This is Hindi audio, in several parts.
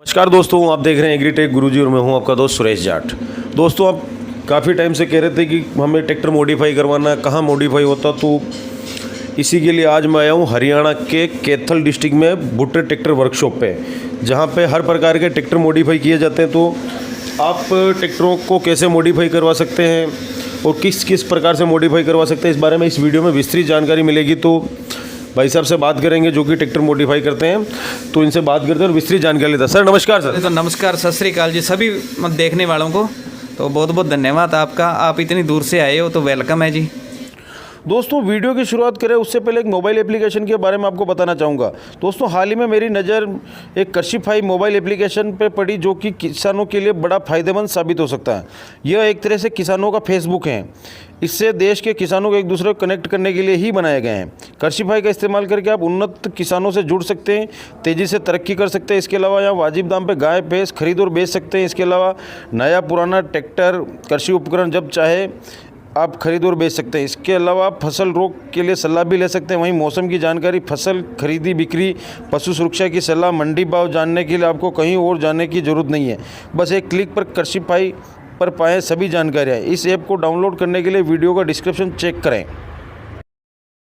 नमस्कार दोस्तों, आप देख रहे हैं एग्रीटेक गुरुजी और मैं हूं आपका दोस्त सुरेश जाट। दोस्तों, आप काफ़ी टाइम से कह रहे थे कि हमें ट्रैक्टर मॉडिफाई करवाना है, कहाँ मॉडिफाई होता, तो इसी के लिए आज मैं आया हूं हरियाणा के कैथल डिस्ट्रिक्ट में भुट्टे ट्रैक्टर वर्कशॉप पे, जहां पे हर प्रकार के ट्रैक्टर मॉडिफाई किए जाते हैं। तो आप ट्रैक्टरों को कैसे मॉडिफाई करवा सकते हैं और किस किस प्रकार से मॉडिफाई करवा सकते हैं, इस बारे में इस वीडियो में विस्तृत जानकारी मिलेगी। तो भाई साहब से बात करेंगे जो कि ट्रैक्टर मॉडिफाई करते हैं, तो इनसे बात करते हैं और विस्तृत जानकारी लेते हैं। सर नमस्कार। सर तो नमस्कार, सत श्री अकाल जी सभी देखने वालों को। तो बहुत बहुत धन्यवाद आपका, आप इतनी दूर से आए हो तो वेलकम है जी। दोस्तों, वीडियो की शुरुआत करें उससे पहले एक मोबाइल एप्लीकेशन के बारे में आपको बताना चाहूँगा। दोस्तों, हाल ही में मेरी नज़र एक कृषिफाई मोबाइल एप्लीकेशन पे पड़ी, जो कि किसानों के लिए बड़ा फ़ायदेमंद साबित हो सकता है। यह एक तरह से किसानों का फेसबुक है। इससे देश के किसानों को एक दूसरे को कनेक्ट करने के लिए ही बनाए गए हैं। कृषिफाई का इस्तेमाल करके आप उन्नत किसानों से जुड़ सकते हैं, तेज़ी से तरक्की कर सकते हैं। इसके अलावा यहाँ वाजिब दाम पे गाय भैंस खरीद और बेच सकते हैं। इसके अलावा नया पुराना ट्रैक्टर, कृषि उपकरण जब चाहे आप खरीद और बेच सकते हैं। इसके अलावा आप फसल रोग के लिए सलाह भी ले सकते हैं। वहीं मौसम की जानकारी, फसल खरीदी बिक्री, पशु सुरक्षा की सलाह, मंडी भाव जानने के लिए आपको कहीं और जाने की ज़रूरत नहीं है। बस एक क्लिक पर कृषिफाई पर पाएँ सभी जानकारियाँ। इस ऐप को डाउनलोड करने के लिए वीडियो का डिस्क्रिप्शन चेक करें।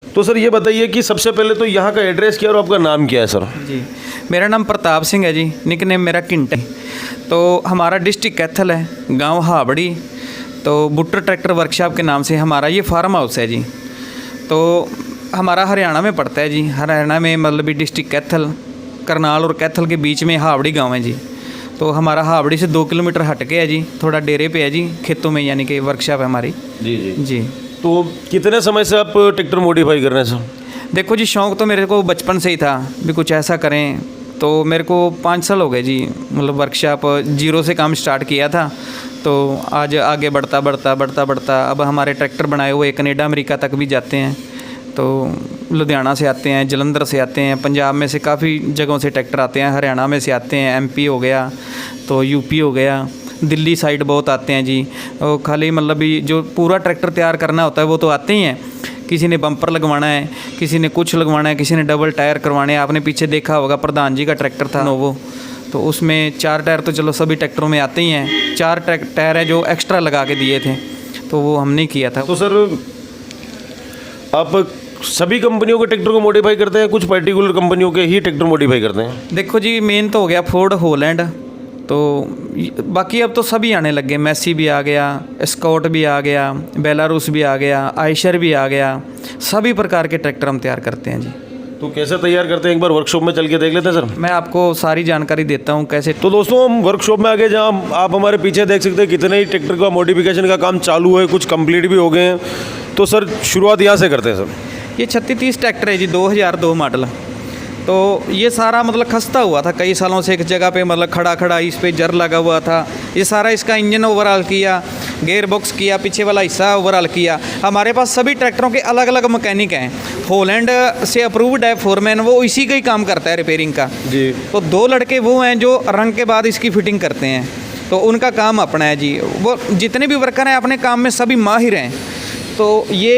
तो सर ये बताइए कि सबसे पहले तो यहाँ का एड्रेस क्या और आपका नाम क्या है सर? जी, मेरा नाम प्रताप सिंह है जी, निकनेम मेरा किंट है। तो हमारा डिस्ट्रिक्ट कैथल है, गांव हाबड़ी। तो भुट्टे ट्रैक्टर वर्कशॉप के नाम से हमारा ये फार्म हाउस है जी। तो हमारा हरियाणा में पड़ता है जी, हरियाणा में मतलब डिस्ट्रिक्ट कैथल, करनाल और कैथल के बीच में हाबड़ी गांव है जी। तो हमारा हाबड़ी से 2 किलोमीटर हट के है जी, थोड़ा डेरे पे है जी, खेतों में, यानी कि वर्कशॉप है हमारी। जी जी जी। तो कितने समय से आप ट्रैक्टर मॉडिफाई कर रहे हैं सर? देखो जी, शौक़ तो मेरे को बचपन से ही था भी कुछ ऐसा करें। तो मेरे को 5 साल हो गए जी, मतलब वर्कशॉप जीरो से काम स्टार्ट किया था। तो आज आगे बढ़ता अब हमारे ट्रैक्टर बनाए हुए कनाडा अमेरिका तक भी जाते हैं। तो लुधियाना से आते हैं, जलंधर से आते हैं, पंजाब में से काफ़ी जगहों से ट्रैक्टर आते हैं, हरियाणा में से आते हैं, एमपी हो गया, तो यूपी हो गया, दिल्ली साइड बहुत आते हैं जी। और खाली मतलब भी जो पूरा ट्रैक्टर तैयार करना होता है वो तो आते ही हैं। किसी ने बम्पर लगवाना है, किसी ने कुछ लगवाना है, किसी ने डबल टायर करवाने हैं। आपने पीछे देखा होगा प्रधान जी का ट्रैक्टर था नोवो, तो उसमें 4 टायर तो चलो सभी ट्रैक्टरों में आते ही हैं। 4 टायर है जो एक्स्ट्रा लगा के दिए थे, तो वो हमने किया था। तो सर आप सभी कंपनियों के ट्रैक्टर को मॉडिफाई करते हैं, कुछ पर्टिकुलर कंपनियों के ही ट्रैक्टर मॉडिफाई करते हैं? देखो जी, मेन तो हो गया फोर्ड हॉलैंड, तो बाकी अब तो सभी आने लग गए। मैसी भी आ गया, स्कॉट भी आ गया, बेलारूस भी आ गया, आयशर भी आ गया। सभी प्रकार के ट्रैक्टर हम तैयार करते हैं जी। तो कैसे तैयार करते हैं, एक बार वर्कशॉप में चल के देख लेते हैं सर? मैं आपको सारी जानकारी देता हूँ कैसे। तो दोस्तों, हम वर्कशॉप में आगे जहाँ आप हमारे पीछे देख सकते हैं कितने ही ट्रैक्टर का मॉडिफिकेशन का काम चालू है, कुछ कंप्लीट भी हो गए हैं। तो सर शुरुआत यहाँ से करते हैं सर। ये 3630 ट्रैक्टर है जी, 2002 मॉडल। तो ये सारा मतलब खस्ता हुआ था कई सालों से, एक जगह पे मतलब खड़ा इस पे जर लगा हुआ था। ये सारा इसका इंजन ओवरऑल किया, गेयर बॉक्स किया, पीछे वाला हिस्सा ओवरऑल किया। हमारे पास सभी ट्रैक्टरों के अलग अलग मैकेनिक हैं। हॉलैंड से अप्रूव्ड है फोरमैन, वो इसी का ही काम करता है रिपेयरिंग का जी। तो 2 लड़के वो हैं जो रंग के बाद इसकी फिटिंग करते हैं, तो उनका काम अपना है जी। वो जितने भी वर्कर हैं अपने काम में सभी माहिर हैं। तो ये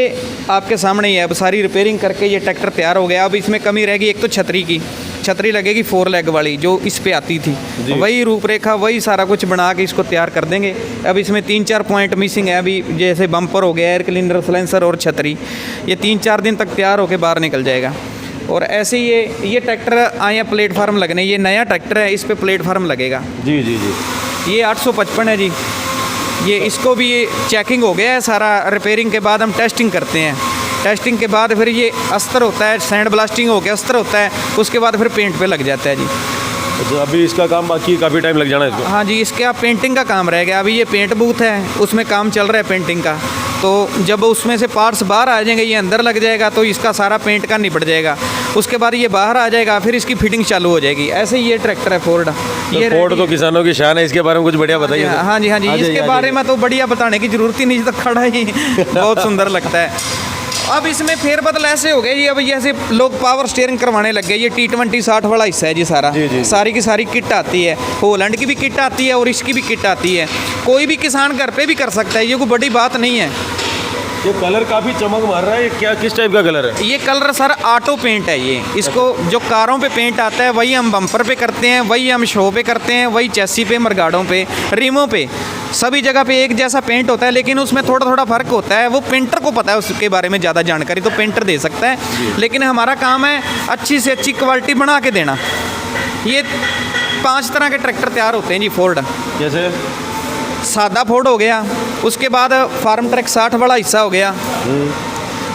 आपके सामने ही है, अब सारी रिपेयरिंग करके ये ट्रैक्टर तैयार हो गया। अब इसमें कमी रहेगी एक तो छतरी लगेगी 4 लेग वाली जो इस पे आती थी, वही रूपरेखा वही सारा कुछ बना के इसको तैयार कर देंगे। अब इसमें 3-4 पॉइंट मिसिंग है अभी, जैसे बम्पर हो गया, एयर क्लीनर, सिलेंसर और छतरी। ये 3-4 दिन तक तैयार होकर बाहर निकल जाएगा। और ऐसे ही ये ट्रैक्टर आए हैं प्लेटफार्म लगने। ये नया ट्रैक्टर है, इस पर प्लेटफार्म लगेगा जी जी जी। ये 855 है जी। ये इसको भी चेकिंग हो गया है सारा। रिपेयरिंग के बाद हम टेस्टिंग करते हैं। टेस्टिंग के बाद फिर ये अस्तर होता है, सैंड ब्लास्टिंग हो गया, अस्तर होता है, उसके बाद फिर पेंट पे लग जाता है जी। तो अभी इसका काम बाकी काफ़ी टाइम लग जाना है इसको? हाँ जी, इसके आप पेंटिंग का काम रह गया। अभी ये पेंट बूथ है, उसमें काम चल रहा है पेंटिंग का। तो जब उसमें से पार्ट्स बाहर आ जाएंगे, ये अंदर लग जाएगा, तो इसका सारा पेंट का निपट जाएगा। उसके बाद ये बाहर आ जाएगा, फिर इसकी फिटिंग चालू हो जाएगी। ऐसे ही ये ट्रैक्टर है फोर्ड। ये फोर्ड तो किसानों की शान है, इसके बारे में कुछ बढ़िया बताइए। हाँ जी, इसके बारे में तो बढ़िया बताने की जरूरत ही नहीं, तो खड़ा ही बहुत सुंदर लगता है। अब इसमें फेरबदल ऐसे हो गए जी, अब जैसे लोग पावर स्टीयरिंग करवाने लग गए। ये T20 60 वाला हिस्सा है जी सारा जी। सारी की सारी किट आती है, हॉलैंड की भी किट आती है और इसकी भी किट आती है। कोई भी किसान घर पे भी कर सकता है, ये कोई बड़ी बात नहीं है। ये कलर काफ़ी चमक मार रहा है, ये क्या किस टाइप का कलर है? ये कलर सर ऑटो पेंट है ये। इसको जो कारों पे पेंट आता है वही हम बम्पर पे करते हैं, वही हम शो पे करते हैं, वही चैसी पे, मरगाड़ों पे, रिमों पे, सभी जगह पे एक जैसा पेंट होता है। लेकिन उसमें थोड़ा थोड़ा फ़र्क होता है, वो पेंटर को पता है, उसके बारे में ज़्यादा जानकारी तो पेंटर दे सकता है। लेकिन हमारा काम है अच्छी से अच्छी क्वालिटी बना के देना। ये 5 तरह के ट्रैक्टर तैयार होते हैं जी फोर्ड। जैसे सादा फोर्ड हो गया, उसके बाद फार्म ट्रैक 60 वाला हिस्सा हो गया,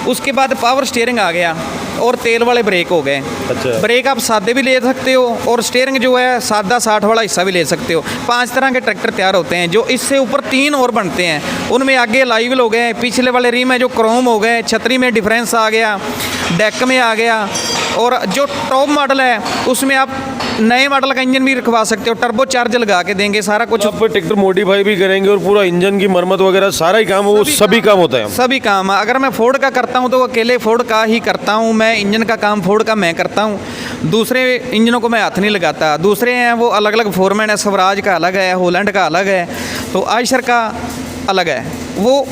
उसके बाद पावर स्टीयरिंग आ गया और तेल वाले ब्रेक हो गए। अच्छा। ब्रेक आप सादे भी ले सकते हो और स्टीयरिंग जो है सादा 60 वाला हिस्सा भी ले सकते हो। 5 तरह के ट्रैक्टर तैयार होते हैं। जो इससे ऊपर 3 और बनते हैं, उनमें आगे लाइवल हो गए, पिछले वाले रिम है जो क्रोम हो गए, छतरी में डिफरेंस आ गया, डेक में आ गया। और जो टॉप मॉडल है उसमें आप नए मॉडल का इंजन भी रखवा सकते हो, टर्बो चार्ज लगा के देंगे, सारा कुछ। आप ट्रैक्टर मॉडिफाई भी करेंगे और पूरा इंजन की मरम्मत वगैरह सारा ही काम, वो सभी काम होता है? सभी काम। अगर मैं फोर्ड का करता हूँ तो अकेले फोर्ड का ही करता हूँ मैं। इंजन का काम फोर्ड का मैं करता हूँ, दूसरे इंजनों को मैं हाथ नहीं लगाता। दूसरे हैं वो अलग अलग फोरमैन है, स्वराज का अलग है, होलैंड का अलग है, तो आयशर का अलग है। वो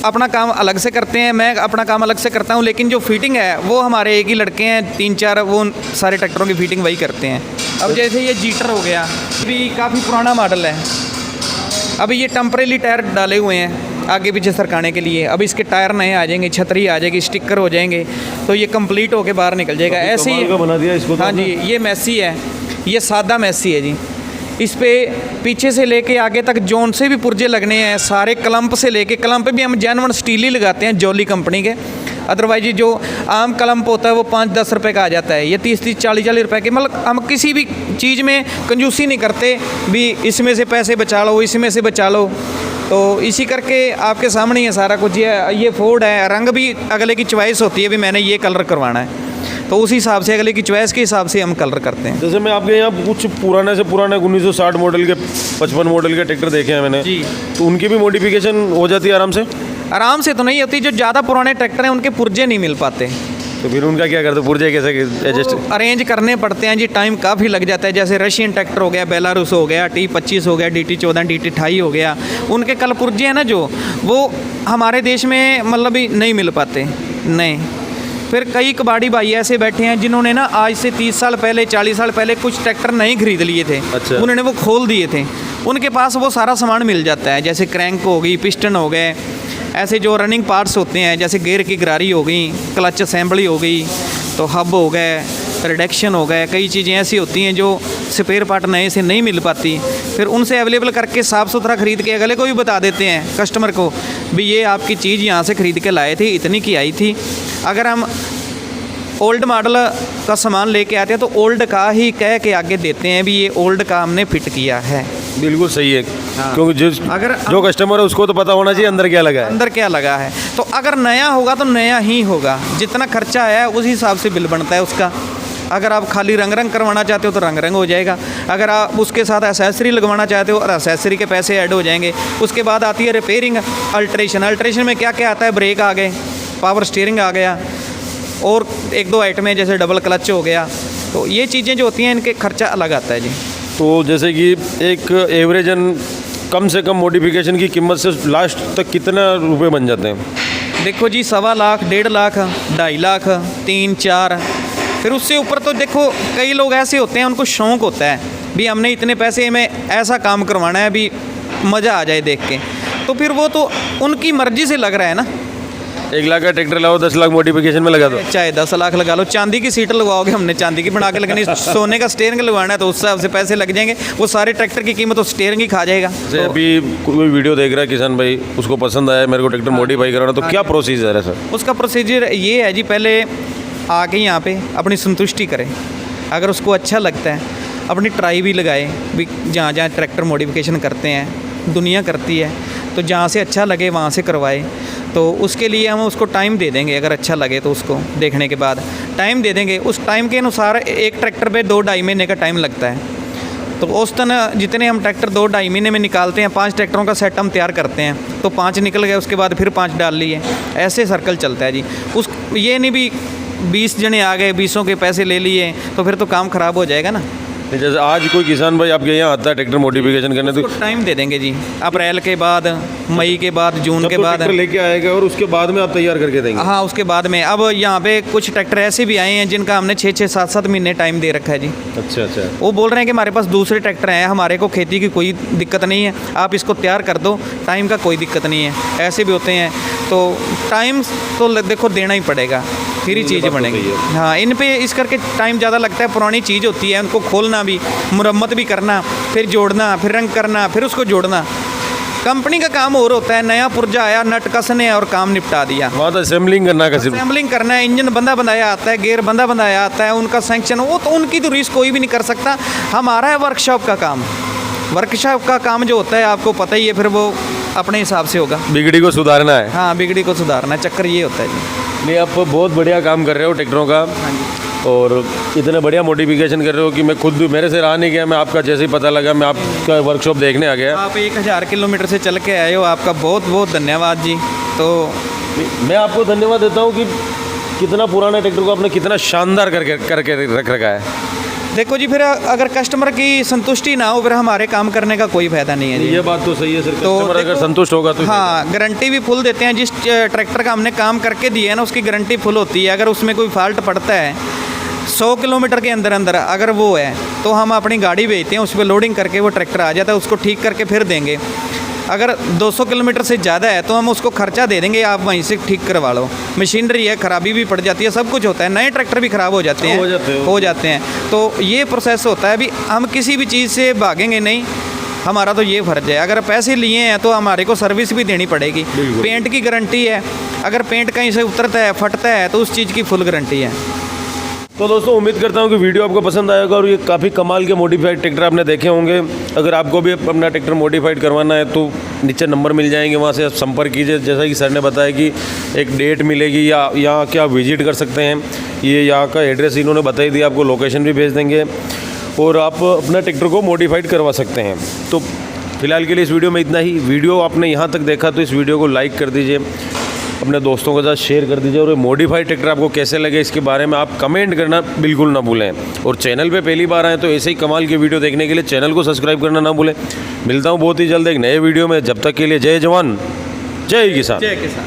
अपना काम अलग से करते हैं, मैं अपना काम अलग से करता हूँ। लेकिन जो फिटिंग है वो हमारे एक ही लड़के हैं, 3-4, वो सारे ट्रैक्टरों की फिटिंग वही करते हैं। अब जैसे ये जीटर हो गया, भी काफ़ी पुराना मॉडल है। अभी ये टेम्परेरी टायर डाले हुए हैं आगे पीछे सरकाने के लिए। अब इसके टायर नए आ जाएंगे, छतरी आ जाएगी, स्टिकर हो जाएंगे, तो ये कंप्लीट होके बाहर निकल जाएगा। ऐसे ही बना दिया इसको। हाँ जी, ये मैसी है, ये सादा मैसी है जी। इस पे पीछे से लेके आगे तक जोन से भी पुर्जे लगने हैं सारे, क्लम्प से लेके, क्लम्प भी हम जेन्युइन स्टील ही लगाते हैं जॉली कंपनी के। अदरवाइज जो आम क्लम्प होता है वो 5-10 रुपये का आ जाता है, ये 30-30, 40-40 रुपये के। मतलब हम किसी भी चीज़ में कंजूसी नहीं करते भी इसमें से पैसे बचा लो, इसमें से बचा लो। तो इसी करके आपके सामने ही है सारा कुछ। ये फोर्ड है, रंग भी अगले की चॉइस होती है भी मैंने ये कलर करवाना है, तो उस हिसाब से अगले की चॉइस के हिसाब से हम कलर करते हैं। जैसे मैं आपके यहाँ कुछ पुराने से पुराने 1960 मॉडल के, 55 मॉडल के ट्रैक्टर देखे हैं मैंने जी। तो उनकी भी मॉडिफिकेशन हो जाती है आराम से? आराम से तो नहीं होती, जो ज़्यादा पुराने ट्रैक्टर हैं उनके पुर्जे नहीं मिल पाते, तो फिर उनका क्या करते, पुर्जे कैसे एडजस्ट? अरेंज करने पड़ते हैं जी, टाइम काफ़ी लग जाता है। जैसे रशियन ट्रैक्टर हो गया, बेलारूस हो गया, T25 हो गया, DT14, DT28 हो गया, उनके कल पुर्जे हैं ना जो, वो हमारे देश में मतलब भी नहीं मिल पाते, नहीं। फिर कई कबाड़ी भाई ऐसे बैठे हैं जिन्होंने ना आज से 30 साल पहले, 40 साल पहले कुछ ट्रैक्टर नहीं खरीद लिए थे। अच्छा। उन्होंने वो खोल दिए थे, उनके पास वो सारा सामान मिल जाता है। जैसे क्रैंक हो गई, पिस्टन हो गए, ऐसे जो रनिंग पार्ट्स होते हैं, जैसे गियर की गरारी हो गई, क्लच असेंबली हो गई, तो हब हो गए, रिडक्शन हो गए, कई चीज़ें ऐसी होती हैं जो स्पेयर पार्ट नए से नहीं मिल पाती। फिर उनसे अवेलेबल करके साफ़ सुथरा ख़रीद के अगले को भी बता देते हैं कस्टमर को भी ये आपकी चीज़ यहाँ से ख़रीद के लाए थे, इतनी की आई थी। अगर हम ओल्ड मॉडल का सामान लेके आते हैं तो ओल्ड का ही कह के आगे देते हैं भी ये ओल्ड का हमने फिट किया है। बिल्कुल सही है। हाँ। क्योंकि जो कस्टमर है उसको तो पता होना चाहिए अंदर क्या लगा है। अंदर क्या लगा है, तो अगर नया होगा तो नया ही होगा, जितना खर्चा आया है उस हिसाब से बिल बनता है उसका। अगर आप खाली रंग करवाना चाहते हो तो रंग हो जाएगा, अगर आप उसके साथ एसेसरी लगवाना चाहते हो और एसेसरी के पैसे ऐड हो जाएंगे। उसके बाद आती है रिपेयरिंग, अल्ट्रेशन। अल्ट्रेशन में क्या क्या आता है, ब्रेक आ गए, पावर स्टीयरिंग आ गया और 1-2 आइटमें जैसे डबल क्लच हो गया, तो ये चीज़ें जो होती हैं इनके खर्चा अलग आता है जी। तो जैसे कि एक एवरेजन कम से कम मॉडिफिकेशन की कीमत से लास्ट तक कितना रुपए बन जाते हैं? देखो जी, 1.25 लाख, 1.5 लाख, 2.5 लाख, 3-4, फिर उससे ऊपर तो देखो कई लोग ऐसे होते हैं उनको शौक़ होता है भी हमने इतने पैसे में ऐसा काम करवाना है भी मज़ा आ जाए देख के, तो फिर वो तो उनकी मर्ज़ी से लग रहा है ना। 1 लाख का ट्रैक्टर लाओ, 10 लाख मॉडिफिकेशन में लगा दो, चाहे 10 लाख लगा लो। चांदी की सीट लगवाओगे, हमने चांदी की बना के लगनी, सोने का स्टीयरिंग लगवाना है तो उस हिसाब से पैसे लग जाएंगे। वो सारे ट्रैक्टर की कीमत तो स्टीयरिंग ही खा जाएगा। जैसे अभी कोई वीडियो देख रहा है किसान भाई, उसको पसंद आया मेरे को ट्रैक्टर मॉडिफाई कराना, तो क्या प्रोसीजर है सर? उसका प्रोसीजर ये है जी, पहले आके यहाँ पे अपनी संतुष्टि करें। अगर उसको अच्छा लगता है अपनी ट्राई भी लगाए भी, जहाँ जहाँ ट्रैक्टर मॉडिफिकेशन करते हैं दुनिया करती है, तो जहाँ से अच्छा लगे वहाँ से करवाए। तो उसके लिए हम उसको टाइम दे देंगे, अगर अच्छा लगे तो उसको देखने के बाद टाइम दे देंगे। उस टाइम के अनुसार एक ट्रैक्टर पे 2-2.5 महीने का टाइम लगता है, तो औसतन जितने हम ट्रैक्टर 2-2.5 महीने में निकालते हैं, 5 ट्रैक्टरों का सेट हम तैयार करते हैं, तो 5 निकल गए, उसके बाद फिर 5 डाल लिए, ऐसे सर्कल चलता है जी। ये नहीं भी 20 जने आ गए, 20 के पैसे ले लिए, तो फिर तो काम ख़राब हो जाएगा ना। जैसे आज कोई किसान भाई आपके यहाँ आता है ट्रैक्टर मॉडिफिकेशन करने तो उसको टाइम दे देंगे जी, अप्रैल के बाद, मई के बाद, जून तब के तो बाद। ट्रैक्टर लेके आएगा और उसके बाद में आप तैयार करके देंगे। हाँ, उसके बाद में। अब यहाँ पे कुछ ट्रैक्टर ऐसे भी आए हैं जिनका हमने 6-6, 7-7 महीने टाइम दे रखा है जी। अच्छा अच्छा। वो बोल रहे हैं कि हमारे पास दूसरे ट्रैक्टर हैं, हमारे को खेती की कोई दिक्कत नहीं है, आप इसको तैयार कर दो, टाइम का कोई दिक्कत नहीं है। ऐसे भी होते हैं, तो टाइम तो देखो देना ही पड़ेगा, फिर ही चीज़ें बनेंगी। हाँ, इन पे इस करके टाइम ज़्यादा लगता है, पुरानी चीज़ होती है, उनको खोलना भी, मुरम्मत भी करना, फिर जोड़ना, फिर रंग करना, फिर उसको जोड़ना। कंपनी का काम और होता है, नया पुर्जा आया, नट कसने और काम निपटा दिया। वहाँ तो असेंबलिंग करना का सिर्फ। असेंबलिंग करना है, इंजन बंदा बनाया आता है, गेयर बंदा बनाया आता है, उनका सैंक्शन, वो तो उनकी तो रीस कोई भी नहीं कर सकता। हमारा है वर्कशॉप का काम। वर्कशॉप का काम जो होता है आपको पता ही है, फिर वो अपने हिसाब से होगा। बिगड़ी को सुधारना है। हाँ, बिगड़ी को सुधारना, चक्कर ये होता है जी। नहीं, आप बहुत बढ़िया काम कर रहे हो ट्रैक्टरों का, और इतने बढ़िया मॉडिफिकेशन कर रहे हो कि मैं खुद भी, मेरे से रहा नहीं गया, मैं आपका जैसे ही पता लगा मैं आपका वर्कशॉप देखने आ गया। आप 1000 किलोमीटर से चल के आए हो, आपका बहुत बहुत धन्यवाद जी। तो मैं आपको धन्यवाद देता हूँ कि कितना पुराना ट्रैक्टर को आपने कितना शानदार करके रख रखा है। देखो जी, फिर अगर कस्टमर की संतुष्टि ना हो, फिर हमारे काम करने का कोई फायदा नहीं है जी। ये बात तो सही है सर, तो कस्टमर अगर देखो, संतुष्ट होगा तो। हाँ, गारंटी भी फुल देते हैं। जिस ट्रैक्टर का हमने काम करके दिया है ना, उसकी गारंटी फुल होती है। अगर उसमें कोई फॉल्ट पड़ता है 100 किलोमीटर के अंदर अंदर अगर वो है, तो हम अपनी गाड़ी भेजते हैं, उस पर लोडिंग करके वो ट्रैक्टर आ जाता है, उसको ठीक करके फिर देंगे। अगर 200 किलोमीटर से ज़्यादा है तो हम उसको खर्चा दे देंगे, आप वहीं से ठीक करवा लो। मशीनरी है, खराबी भी पड़ जाती है, सब कुछ होता है, नए ट्रैक्टर भी ख़राब हो जाते हैं, हो जाते हैं। तो ये प्रोसेस होता है। अभी हम किसी भी चीज़ से भागेंगे नहीं, हमारा तो ये फ़र्ज है। अगर पैसे लिए हैं तो हमारे को सर्विस भी देनी पड़ेगी। पेंट की गारंटी है, अगर पेंट कहीं से उतरता है, फटता है, तो उस चीज़ की फुल गारंटी है। तो दोस्तों, उम्मीद करता हूँ कि वीडियो आपको पसंद आएगा और ये काफ़ी कमाल के मॉडिफाइड ट्रैक्टर आपने देखे होंगे। अगर आपको भी अपना ट्रैक्टर मॉडिफाइड करवाना है तो नीचे नंबर मिल जाएंगे, वहाँ से आप संपर्क कीजिए। जैसा कि सर ने बताया कि एक डेट मिलेगी, या यहाँ के आप विजिट कर सकते हैं। ये यहाँ का एड्रेस इन्होंने बता ही दिया, आपको लोकेशन भी भेज देंगे और आप अपना ट्रैक्टर को मॉडिफाइड करवा सकते हैं। तो फिलहाल के लिए इस वीडियो में इतना ही। वीडियो आपने यहाँ तक देखा तो इस वीडियो को लाइक कर दीजिए, अपने दोस्तों के साथ शेयर कर दीजिए, और मॉडिफाइड ट्रैक्टर आपको कैसे लगे इसके बारे में आप कमेंट करना बिल्कुल ना भूलें। और चैनल पे पहली बार आए तो ऐसे ही कमाल के वीडियो देखने के लिए चैनल को सब्सक्राइब करना ना भूलें। मिलता हूँ बहुत ही जल्द एक नए वीडियो में, जब तक के लिए जय जवान जय किसान। जय किसान।